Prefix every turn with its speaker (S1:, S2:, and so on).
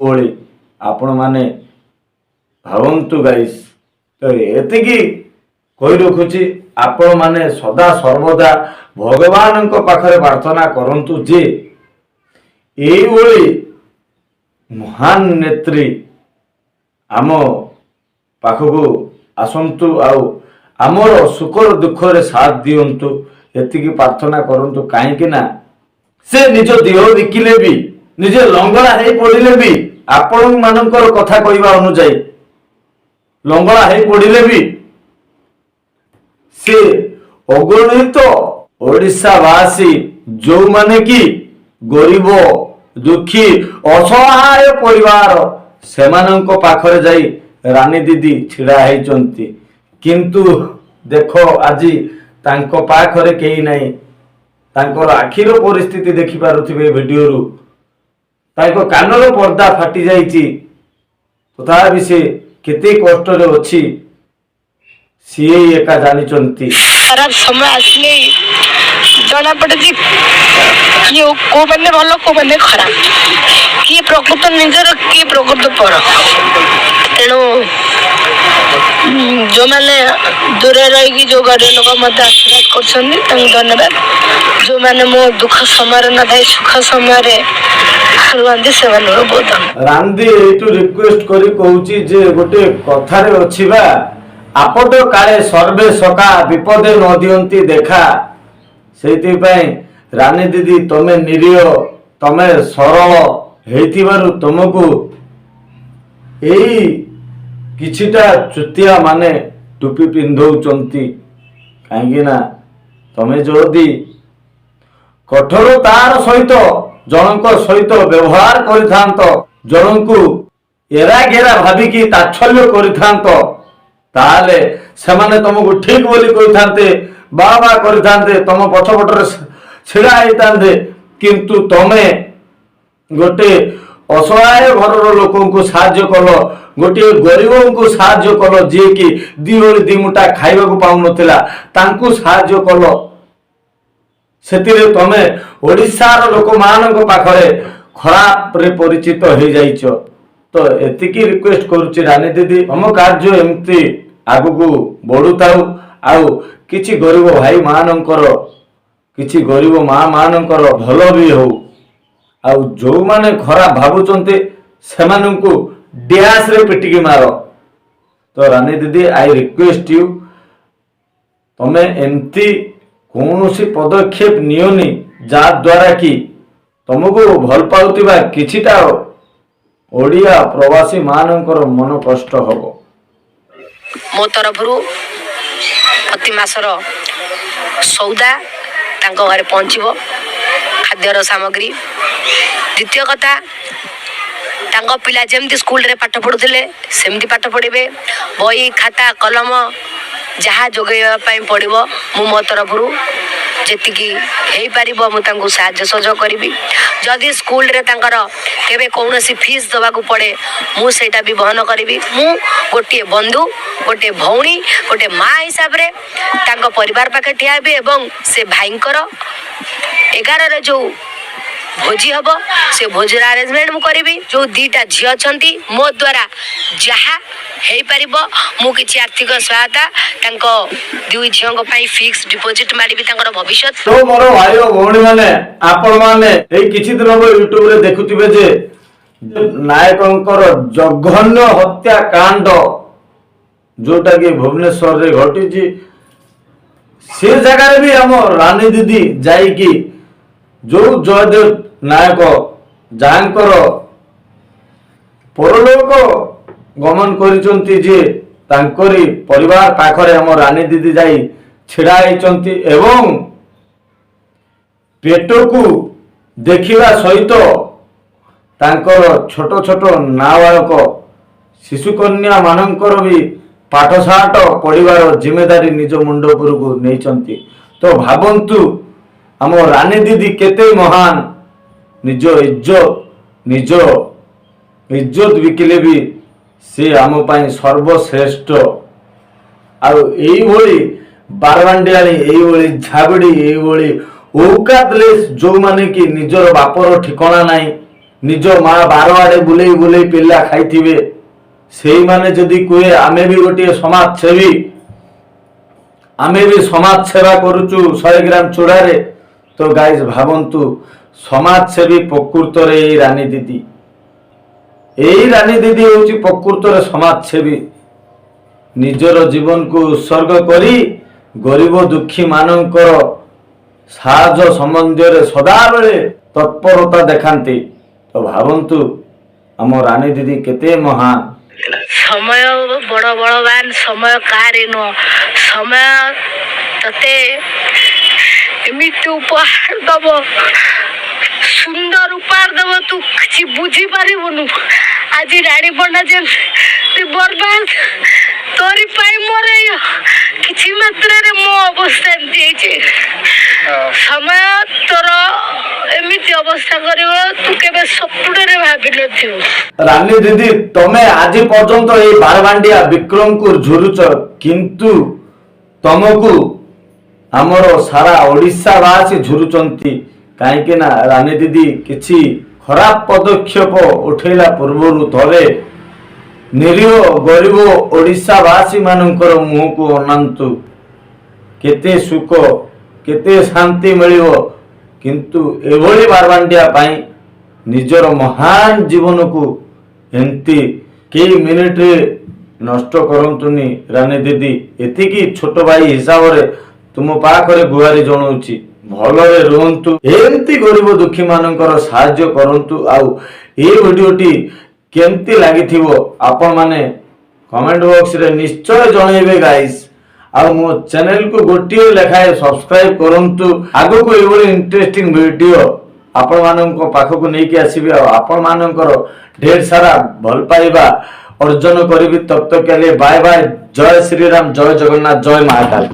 S1: ओली आपण माने भावंतु गाइस तो एतिकी कही रखुची आपण माने सदा सर्वदा भगवान पाखरे प्रार्थना करंतु जे एई महान नेत्री आम पाखकू आसंतु आउ आमर सुख दुख रे साथ दियंतु एतिकी प्रार्थना करंतु काहेकि ना से निज देह विकिले भी निजे लंगड़ा है पड़िले भी आपण मानकर कथा कहवा अनुजाई लंगड़ा है पड़िले भी से अगणित ओडिशावासी जो माने कि गरीब दुखी असहाय परिवार सेमानंक पाखरे जाई रानी दीदी छिड़ा हैचंती किंतु देखो आजी तांको पाखरे केही नाही तांकर आखिर परिस्थिति देखि पारुथिबे वीडियो रु तांको कानर पर्दा फाटी जाइछि तथापि से केते कष्ट रे अछि सीए एका जानिचंती
S2: खराब समय आसले जना पड़े कि को बने भलो को बने खराब किए प्रकृत निजर किए प्रकृत पर तेणु जो मैंने दूर रही जो गरीब लोग मत आशीर्वाद कर धन्यवाद जो मैंने मो दुख समय न था सुख समय रुआंदी से बहुत
S1: रांदी एटू रिक्वेस्ट करी कहूची जे गोटे कथारे अछि बा आपद काले सर्वे सका विपदे न दियंती देखा सेति पई रानी दीदी तमे निरीह तमे सरल हेतिबारु तुमको एई किछिटा चुतिया माने टुपी पिंधौचंती काहेकि ना तमे जदी कठोरतार सहित जनक सहित व्यवहार करिथांत जनकु एरा घेरा भाबिकी ताच्छल्य करिथांत ताले सेमाने तुमको ठीक बोली कहिथांते बाबा करिथांते तुम पछपटर छिड़ा हेतांते किंतु तमे गोटे असहाय घर लोकों को साहाय्य कल गोटे गरीबों को साहाय्य कल जी कि दी ओली दी मुठा खाइबा को पाउ नथिला तांकु साहाय्य कल सेतिरे तमे ओडिशार लोक मानक पाखरे खराब रे परिचित हो जाइछ तो एतिकी रिक्वेस्ट करूची रानी दीदी हम कार्य एमती आगु बढ़ुताऊ आउ किछि गरीब भाई मानकर किछि गरीब माँ मानकर भल भी हो आउ जो माने खराब भावुचंते सेमानंकु डैश रे पिटिकी मारो तो रानी दीदी आई रिक्वेस्ट यू तमे एमती कौनसी पदक्षेप नियोनी जा द्वारा कि तुमको भल पाउतिबा किछिटा ओडिया प्रवासी मानकर मन कष्ट हबो
S2: मो तरफ प्रति मासर सौदा तांको घरे पहुँचब खाद्यर सामग्री द्वितीय कथा तांको पिला जेमती स्कूल रे पाठ पढ़ुथिले सेमती पाठ पढ़िबे बही खाता कलम जहाँ जोगेवा पाई पड़िबो मु मो तरफरु जेतिकी हेई पारिबो मु तांको साहाय्य सहयोग करिबी जदि स्कूल रे तांकर केबे कोनोसी फीस दवा को पड़े मु सेटा भी बहन करिबी मु गोटे बंधु गोटे भौणी गोटे माँ हिसाब रे तांको परिवार पाखे ठियाबी एवं से भाईंकर 11 रे जो भोजी हम से भोजर आरेंजमेंट मु करी जो दीटा झी अच्छा मो द्वारा जहाँ हो पार मु किसी आर्थिक सहायता दुई झील फिक्स डिपोजिट मारी भविष्य
S1: तो मोर भाई भौणी माने आपण माने एई किछि दिन हो यूट्यूब रे देखुथिबे जे नायकंकर जघन्य हत्या कांड जोटा कि भुवनेश्वर रे घटी से जगह रे भी हम रानी दीदी जाई कि जो जयदेव नायक जहाँकर परलोक गमन करिचंती जे तांकरी परिवार पाखरे हम रानी दीदी जाई छिड़ा हैचंती एवं पेट को देखिबा सहित तांकर छोट छोट नाबालक शिशुकन्या मानकर भी पाठशाठ पढ़िबार जिम्मेदारी निज मुंड उपर को नैचंती तो भावंतु आम रानी दीदी केते महान निज इज्जत विकिले भी से आम पाई सर्वश्रेष्ठ आई बारबांडियाली एई झाबड़ी एई औकातलेस जो माने कि निजर बापर ठिकाना नहीं ନିଜ ମା ବାର ଆଡେ ବୁଲେଇ ବୁଲେଇ ପିଲା ଖାଇଥିବେ, ସେଇମାନେ ଯଦି କୁହେ ଆମେ ବି ଗୋଟିଏ ସମାଜ ସେବୀ, ଆମେ ବି ସମାଜ ସେବା କରୁଛୁ 100 ଗ୍ରାମ ଚୂଡ଼ାରେ, ତ ଗାଇଜ ଭାବନ୍ତୁ ସମାଜ ସେବୀ ପ୍ରକୃତରେ ଏଇ ରାନୀ ଦିଦି। ଏଇ ରାନୀ ଦିଦି ହେଉଛି ପ୍ରକୃତରେ ସମାଜ ସେବୀ। ନିଜର ଜୀବନକୁ ଉତ୍ସର୍ଗ କରି ଗରିବ ଦୁଃଖୀ ମାନଙ୍କର ସାହାଯ୍ୟ ସମ୍ବନ୍ଧରେ ସଦାବେଳେ ତତ୍ପରତା ଦେଖାନ୍ତି। ତ ଭାବନ୍ତୁ ଆମ ରାନୀ ଦିଦି କେତେ ମହାନ।
S2: ସମୟ ବଡ଼ ବଳବାନ, ସମୟ କାହାରି ନୁହଁ। ସମୟ ତତେ ଏମିତି ଉପହାର ଦବ, ସୁନ୍ଦର ଉପହାର ଦବ, ତୁ କିଛି ବୁଝିପାରିବୁନୁ। ଆଜି ରାଣୀ ପଣ୍ଡା ଯେମିତି ବର୍ବାଦ, ତୋରି ପାଇଁ ମୋର କିଛି ମାତ୍ରାରେ ମୋ ଅବସ୍ଥା ଏମିତି ହେଇଛି। ସମୟ ତୋର ଏମିତି ଅବସ୍ଥା କରିବ ତୁ କେବେ ସ୍ୱପ୍ନରେ ଭାବିନଥିବୁ।
S1: ରାନୀ ଦିଦି ତମେ ଆଜି ପର୍ଯ୍ୟନ୍ତ ଏଇ ବାରବାଣ୍ଡିଆ ବିକ୍ରମକୁ ଝୁରୁଛ, କିନ୍ତୁ ତମକୁ ଆମର ସାରା ଓଡ଼ିଶାବାସୀ ଝୁରୁଛନ୍ତି। କାହିଁକି ନା ରାନୀ ଦିଦି କିଛି ଖରାପ ପଦକ୍ଷେପ ଉଠେଇଲା ପୂର୍ବରୁ ଥରେ ନିରୀହ ଗରିବ ଓଡ଼ିଶାବାସୀ ମାନଙ୍କର ମୁହଁକୁ ଅନାନ୍ତୁ, କେତେ ସୁଖ କେତେ ଶାନ୍ତି ମିଳିବ। କିନ୍ତୁ ଏଭଳି ବାରବାଣ୍ଡିଆ ପାଇଁ ନିଜର ମହାନ ଜୀବନକୁ ଏମିତି କେଇ ମିନିଟରେ ନଷ୍ଟ କରନ୍ତୁନି। ରାନୀ ଦିଦି ଏତିକି ଛୋଟ ଭାଇ ହିସାବରେ ତୁମ ପାଖରେ ଗୁହାରି ଜଣାଉଛି, ଭଲରେ ରୁହନ୍ତୁ, ଏମିତି ଗରିବ ଦୁଃଖୀ ମାନଙ୍କର ସାହାଯ୍ୟ କରନ୍ତୁ। ଆଉ এই ଭିଡିଓଟି କେମିତି ଲାଗିଥିବ ଆପଣ ମାନେ କମେଣ୍ଟ ବକ୍ସରେ ନିଶ୍ଚୟ ଜଣେଇବେ ଗାଇସ୍। ଆଉ ମୋ ଚ୍ୟାନେଲକୁ ଗୋଟିଏ ଲେଖାଏଁ ସବସ୍କ୍ରାଇବ କରନ୍ତୁ। ଆଗକୁ ଏଭଳି ଇଣ୍ଟରେଷ୍ଟିଂ ଭିଡିଓ ଆପଣ ମାନଙ୍କ ପାଖକୁ ନେଇକି ଆସିବି, ଆଉ ଆପଣ ମାନଙ୍କର ଢେର ସାରା ଭଲ ପାଇବା ଅର୍ଜନ କରିବି। ତब तक के लिए बाय बाय। जय श्री राम, जय जगन्नाथ, जय महाकाल।